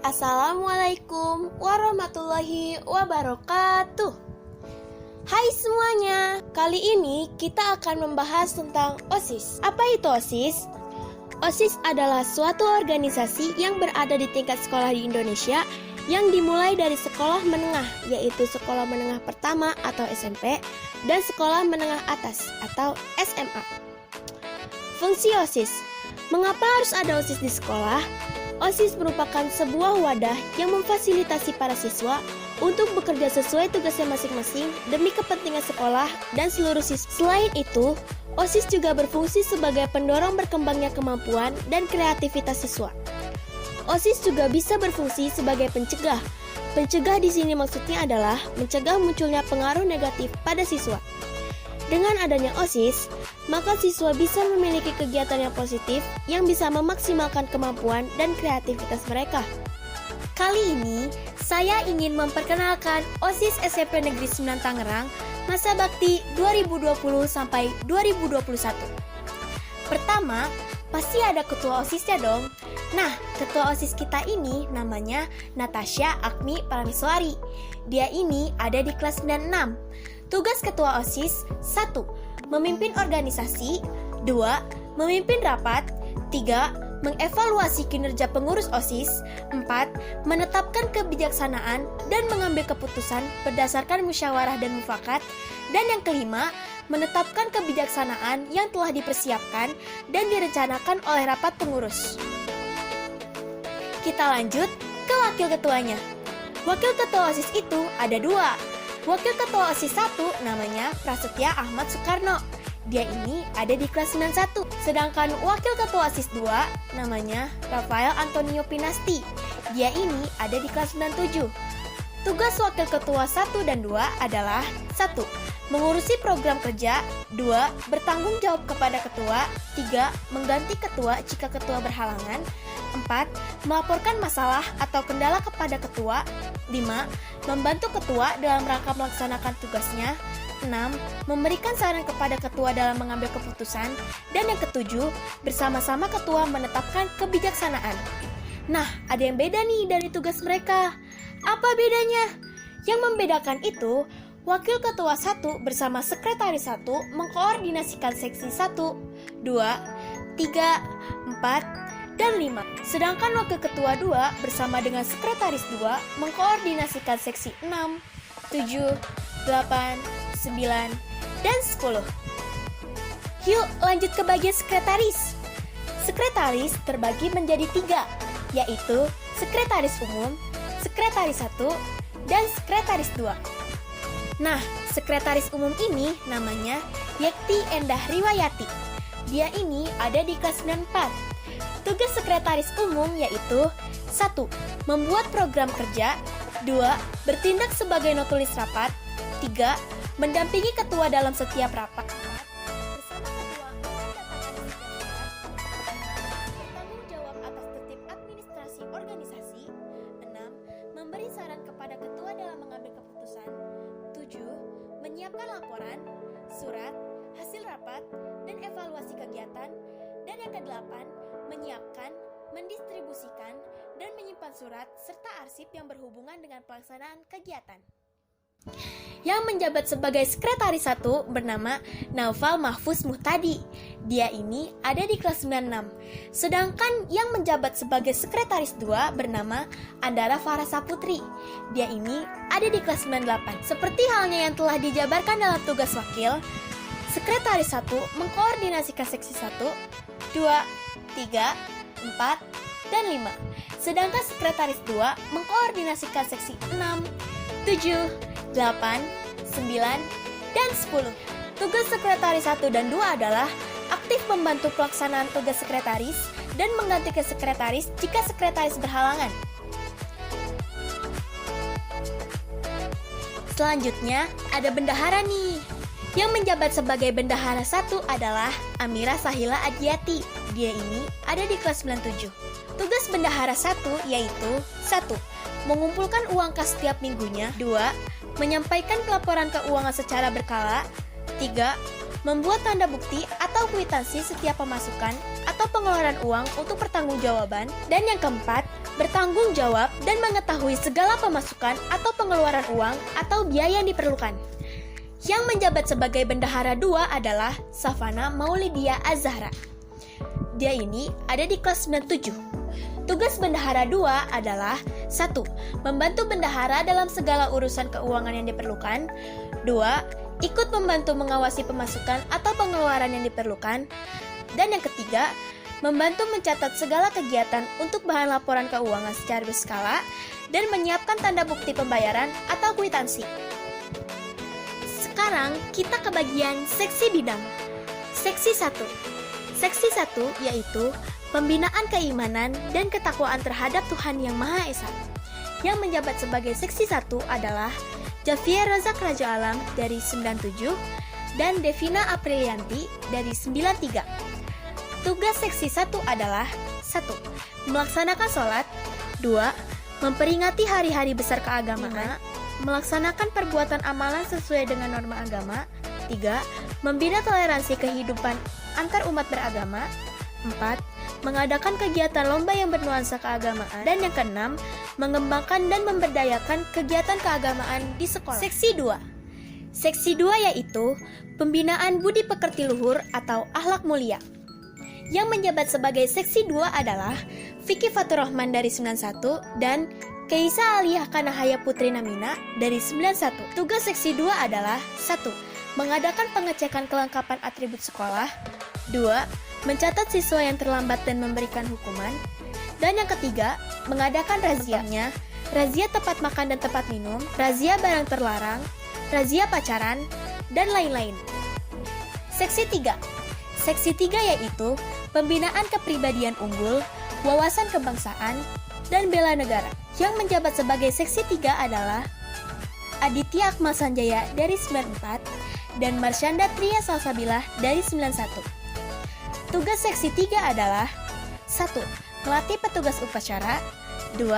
Assalamualaikum warahmatullahi wabarakatuh. Hai semuanya, kali ini kita akan membahas tentang OSIS. Apa itu OSIS? OSIS adalah suatu organisasi yang berada di tingkat sekolah di Indonesia yang dimulai dari sekolah menengah, yaitu sekolah menengah pertama atau SMP, dan sekolah menengah atas atau SMA. Fungsi OSIS. Mengapa harus ada OSIS di sekolah? OSIS merupakan sebuah wadah yang memfasilitasi para siswa untuk bekerja sesuai tugasnya masing-masing demi kepentingan sekolah dan seluruh siswa. Selain itu, OSIS juga berfungsi sebagai pendorong berkembangnya kemampuan dan kreativitas siswa. OSIS juga bisa berfungsi sebagai pencegah. Pencegah di sini maksudnya adalah mencegah munculnya pengaruh negatif pada siswa. Dengan adanya OSIS, maka siswa bisa memiliki kegiatan yang positif yang bisa memaksimalkan kemampuan dan kreativitas mereka. Kali ini, saya ingin memperkenalkan OSIS SMP Negeri 9 Tangerang masa bakti 2020 sampai 2021. Pertama, pasti ada ketua OSISnya dong. Nah, ketua OSIS kita ini namanya Natasha Agni Paramiswari. Dia ini ada di kelas 96. Tugas ketua OSIS: 1. Memimpin organisasi. 2. Memimpin rapat. 3. Mengevaluasi kinerja pengurus OSIS. 4. Menetapkan kebijaksanaan dan mengambil keputusan berdasarkan musyawarah dan mufakat. Dan yang kelima, menetapkan kebijaksanaan yang telah dipersiapkan dan direncanakan oleh rapat pengurus. Kita lanjut ke wakil ketuanya. Wakil ketua OSIS itu ada 2. Wakil Ketua OSIS 1 namanya Prasetya Ahmad Soekarno. Dia ini ada di kelas 91. Sedangkan Wakil Ketua OSIS 2 namanya Rafael Antonio Pinasti. Dia ini ada di kelas 97. Tugas Wakil Ketua 1 dan 2 adalah: 1. Mengurusi program kerja. 2. Bertanggung jawab kepada ketua. 3. Mengganti ketua jika ketua berhalangan. 4. Melaporkan masalah atau kendala kepada ketua. 5. Membantu ketua dalam rangka melaksanakan tugasnya. 6. Memberikan saran kepada ketua dalam mengambil keputusan. Dan yang ketujuh, bersama-sama ketua menetapkan kebijaksanaan. Nah, ada yang beda nih dari tugas mereka. Apa bedanya? Yang membedakan itu, Wakil Ketua 1 bersama Sekretaris 1 mengkoordinasikan seksi 1, 2, 3, 4, dan 5. Sedangkan Wakil Ketua 2 bersama dengan Sekretaris 2 mengkoordinasikan seksi 6, 7, 8, 9, dan 10. Yuk lanjut ke bagian sekretaris. Sekretaris terbagi menjadi 3, yaitu Sekretaris Umum, Sekretaris 1, dan Sekretaris 2. Nah, Sekretaris Umum ini namanya Yekti Endah Riwayati. Dia ini ada di kelas 94. Tugas Sekretaris Umum yaitu: 1. Membuat program kerja. 2. Bertindak sebagai notulis rapat. 3. Mendampingi ketua dalam setiap rapat. Bersama ketua bertanggung jawab atas tertib administrasi organisasi. 6. Memberi saran kepada ketua dalam mengambil keputusan. 7. Menyiapkan laporan, surat, hasil rapat, dan evaluasi kegiatan. Dan yang ke-8, menyiapkan, mendistribusikan, dan menyimpan surat serta arsip yang berhubungan dengan pelaksanaan kegiatan. Yang menjabat sebagai Sekretaris 1 bernama Naufal Mahfuz Muhtadi. Dia ini ada di kelas 96. Sedangkan yang menjabat sebagai Sekretaris 2 bernama Andara Farah Saputri. Dia ini ada di kelas 98. Seperti halnya yang telah dijabarkan dalam tugas wakil, Sekretaris 1 mengkoordinasikan seksi 1, 2, 3, 4, dan 5. Sedangkan Sekretaris 2 mengkoordinasikan seksi 6, 7, 8, 9, dan 10. Tugas Sekretaris 1 dan 2 adalah aktif membantu pelaksanaan tugas sekretaris dan menggantikan sekretaris jika sekretaris berhalangan. Selanjutnya, ada bendahara nih. Yang menjabat sebagai bendahara 1 adalah Amira Sahila Adiyati. Dia ini ada di kelas 97. Tugas bendahara 1 yaitu: 1. Mengumpulkan uang kas setiap minggunya. 2. Menyampaikan pelaporan keuangan secara berkala. 3. Membuat tanda bukti atau kwitansi setiap pemasukan atau pengeluaran uang untuk pertanggungjawaban. Dan yang keempat, bertanggung jawab dan mengetahui segala pemasukan atau pengeluaran uang atau biaya yang diperlukan. Yang menjabat sebagai bendahara 2 adalah Safana Maulidia Az-Zahra. Dia ini ada di kelas 97. Tugas bendahara 2 adalah 1. Membantu bendahara dalam segala urusan keuangan yang diperlukan. 2. Ikut membantu mengawasi pemasukan atau pengeluaran yang diperlukan. Dan yang ketiga, membantu mencatat segala kegiatan untuk bahan laporan keuangan secara berskala dan menyiapkan tanda bukti pembayaran atau kwitansi. Sekarang kita ke bagian seksi bidang. Seksi 1. Seksi 1 yaitu pembinaan keimanan dan ketakwaan terhadap Tuhan Yang Maha Esa. Yang menjabat sebagai seksi 1 adalah Javier Razak Raja Alam dari 97 dan Devina Aprilianti dari 93. Tugas seksi 1 adalah 1. Melaksanakan sholat. 2. Memperingati hari-hari besar keagamaan. 5. Melaksanakan perbuatan amalan sesuai dengan norma agama. 3. Membina toleransi kehidupan antar umat beragama. 4. Mengadakan kegiatan lomba yang bernuansa keagamaan. Dan yang keenam, mengembangkan dan memberdayakan kegiatan keagamaan di sekolah. Seksi 2. Seksi 2 yaitu pembinaan budi pekerti luhur atau akhlak mulia. Yang menjabat sebagai seksi 2 adalah Vicky Fatur Rahman dari 91 dan Keisa Aliyah Kanahaya Putri Namina dari 91. Tugas seksi 2 adalah 1. Mengadakan pengecekan kelengkapan atribut sekolah. 2. Mencatat siswa yang terlambat dan memberikan hukuman. Dan yang ketiga, mengadakan razianya, razia tempat makan dan tempat minum, razia barang terlarang, razia pacaran, dan lain-lain. Seksi 3. Seksi 3 yaitu pembinaan kepribadian unggul, wawasan kebangsaan, dan bela negara. Yang menjabat sebagai seksi 3 adalah Aditya Akmal Sanjaya dari 94 dan Marsyanda Tria Salsabilah dari 91. Tugas seksi 3 adalah 1. Melatih petugas upacara. 2.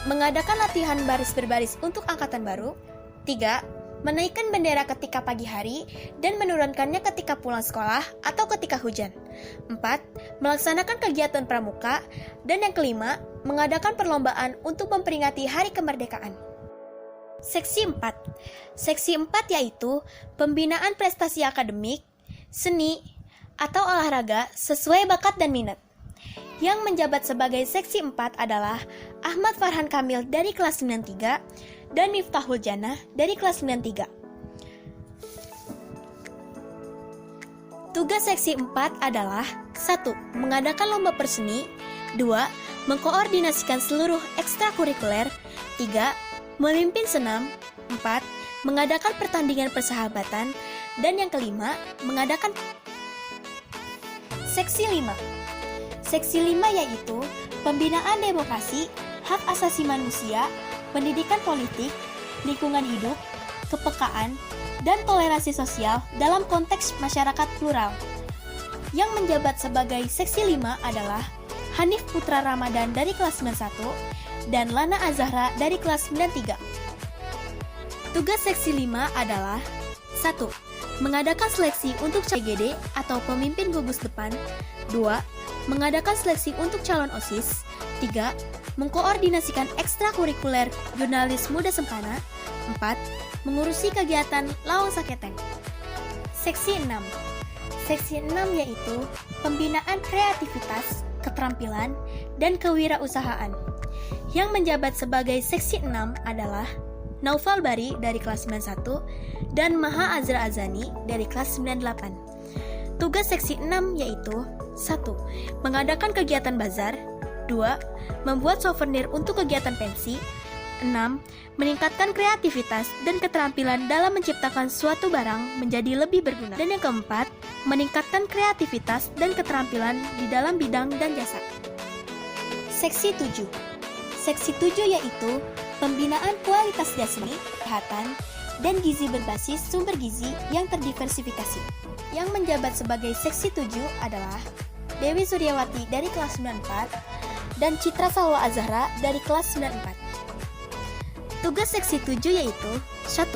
Mengadakan latihan baris berbaris untuk angkatan baru. 3. Menaikkan bendera ketika pagi hari dan menurunkannya ketika pulang sekolah atau ketika hujan. 4. Melaksanakan kegiatan pramuka. Dan yang kelima, mengadakan perlombaan untuk memperingati hari kemerdekaan. Seksi 4. Seksi 4 yaitu pembinaan prestasi akademik, seni, atau olahraga sesuai bakat dan minat. Yang menjabat sebagai seksi 4 adalah Ahmad Farhan Kamil dari kelas 93 dan Miftahul Jannah dari kelas 93. Tugas seksi 4 adalah 1. Mengadakan lomba perseni. 2. Mengkoordinasikan seluruh ekstrakurikuler. 3. Memimpin senam. 4. Mengadakan pertandingan persahabatan. Dan yang kelima, mengadakan Seksi 5. Seksi 5 yaitu pembinaan demokrasi, hak asasi manusia, pendidikan politik, lingkungan hidup, kepekaan, dan toleransi sosial dalam konteks masyarakat plural. Yang menjabat sebagai seksi 5 adalah Hanif Putra Ramadan dari kelas 91 dan Lana Azahra dari kelas 93. Tugas seksi 5 adalah 1. Mengadakan seleksi untuk CGD atau pemimpin gugus depan. 2. Mengadakan seleksi untuk calon OSIS. 3. Mengkoordinasikan ekstrakurikuler jurnalis muda sempana. 4. Mengurusi kegiatan Lawang Saketeng. Seksi 6. Seksi 6 yaitu pembinaan kreativitas, keterampilan, dan kewirausahaan. Yang menjabat sebagai seksi 6 adalah Naufal Bari dari kelas 91 dan Maha Azra Azani dari kelas 98. Tugas seksi 6 yaitu 1. Mengadakan kegiatan bazar. 2. Membuat souvenir untuk kegiatan pensi. 6. Meningkatkan kreativitas dan keterampilan dalam menciptakan suatu barang menjadi lebih berguna. Dan yang keempat, meningkatkan kreativitas dan keterampilan di dalam bidang dan jasa. Seksi 7. Seksi 7 yaitu pembinaan kualitas dasmi, kesehatan, dan gizi berbasis sumber gizi yang terdiversifikasi. Yang menjabat sebagai seksi 7 adalah Dewi Suryawati dari kelas 94 dan Citra Salwa Azahra dari kelas 94. Tugas seksi 7 yaitu 1.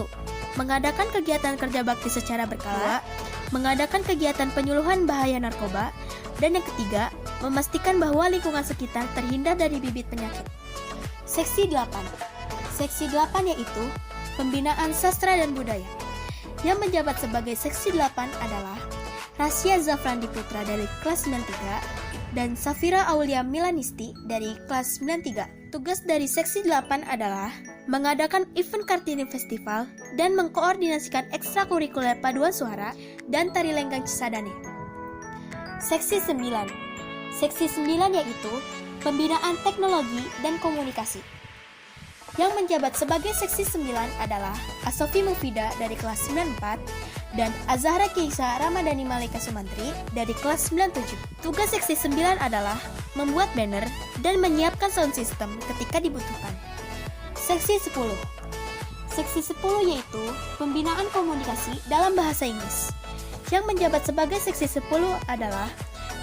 Mengadakan kegiatan kerja bakti secara berkala. 2. Mengadakan kegiatan penyuluhan bahaya narkoba. Dan yang ketiga, memastikan bahwa lingkungan sekitar terhindar dari bibit penyakit. Seksi 8. Seksi 8 yaitu Pembinaan Sastra dan Budaya. Yang menjabat sebagai Seksi 8 adalah Rasya Zafrandi Putra dari kelas 93 dan Safira Aulia Milanisti dari kelas 93. Tugas dari Seksi 8 adalah mengadakan event Kartini Festival dan mengkoordinasikan ekstrakurikuler paduan suara dan tari lenggang Cisadane. Seksi 9. Seksi 9 yaitu Pembinaan Teknologi dan Komunikasi. Yang menjabat sebagai Seksi 9 adalah Asofi Mufida dari kelas 94 dan Azahra Keisa Ramadhani Malika Sumantri dari kelas 97. Tugas Seksi 9 adalah membuat banner dan menyiapkan sound system ketika dibutuhkan. Seksi 10. Seksi 10 yaitu Pembinaan Komunikasi dalam Bahasa Inggris. Yang menjabat sebagai Seksi 10 adalah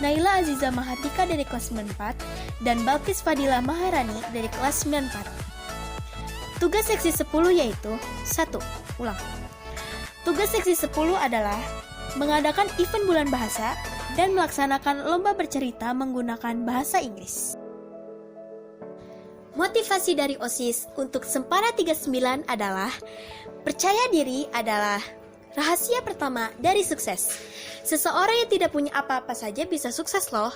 Naila Aziza Mahardika dari kelas 94 dan Balkis Fadila Maharani dari kelas 94. Tugas Seksi 10 yaitu 1. Tugas Seksi 10 adalah mengadakan event bulan bahasa dan melaksanakan lomba bercerita menggunakan bahasa Inggris. Motivasi dari OSIS untuk Sempana 39 adalah percaya diri adalah rahasia pertama dari sukses. Seseorang yang tidak punya apa-apa saja bisa sukses loh,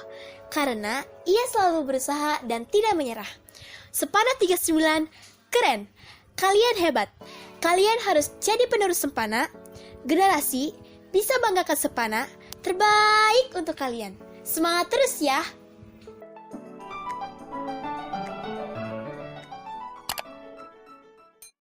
karena ia selalu berusaha dan tidak menyerah. Sempana 39 keren, kalian hebat. Kalian harus jadi penerus Sempana. Generasi bisa banggakan Sempana, terbaik untuk kalian. Semangat terus ya!